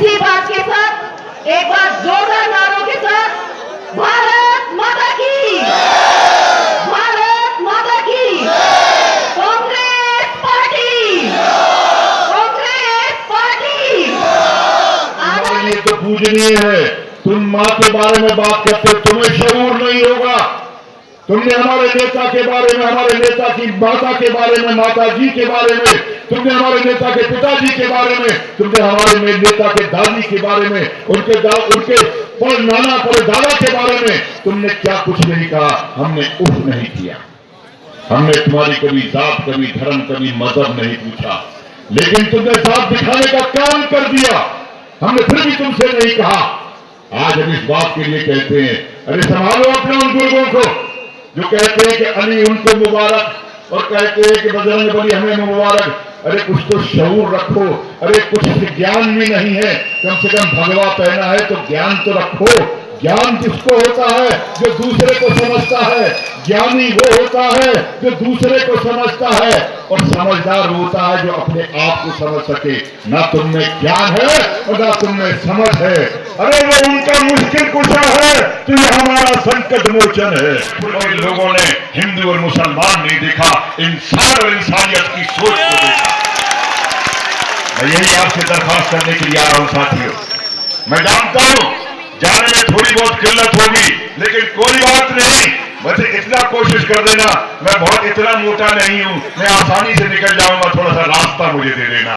इसी बात के साथ एक बार जोरदार नारों के साथ भारत माता की, भारत माता की, कांग्रेस पार्टी, कांग्रेस पार्टी। हमारे लिए तो पूजनीय है। तुम माँ के बारे में बात करते, तुम्हें शऊर नहीं होगा। तुमने हमारे नेता के बारे में, हमारे नेता की माता के बारे में, माता जी के बारे में, तुमने हमारे नेता के पिताजी के बारे में, तुमने हमारे नेता के दादी के बारे में, उनके पर नाना पर दादा के बारे में तुमने क्या कुछ नहीं कहा। हमने उफ नहीं किया। हमने तुम्हारी कभी जात, कभी धर्म, कभी मजहब नहीं पूछा, लेकिन तुमने जात दिखाने का काम कर दिया। हमने फिर भी तुमसे नहीं कहा। आज हम इस बात के लिए कहते हैं, अरे संभालो अपने उन बुजुर्गों को जो कहते हैं कि अली उनको मुबारक और कहते हैं कि बजरंग बली हमें मुबारक। अरे कुछ तो शऊर रखो। अरे कुछ ज्ञान भी नहीं है, कम से कम भगवा पहना है तो ज्ञान तो रखो। ज्ञान जिसको होता है जो दूसरे को समझता है, ज्ञानी वो होता है जो दूसरे को समझता है, और समझदार होता है जो अपने आप को समझ सके। ना तुमने ज्ञान है और ना तुमने समझ है। अरे वो उनका मुश्किल कुशा है तो ये हमारा संकट मोचन है। और लोगों ने हिंदू और मुसलमान नहीं देखा, इंसान और इंसानियत की सोच को देखा। मैं यही आपसे दरखास्त करने के लिए आ रहा हूं साथियों। मैं जानता हूं जाने में थोड़ी बहुत किल्लत होगी, लेकिन कोई बात नहीं। बस इतना कोशिश कर देना, मैं बहुत इतना मोटा नहीं हूं, मैं आसानी से निकल जाऊंगा। थोड़ा सा रास्ता मुझे दे देना।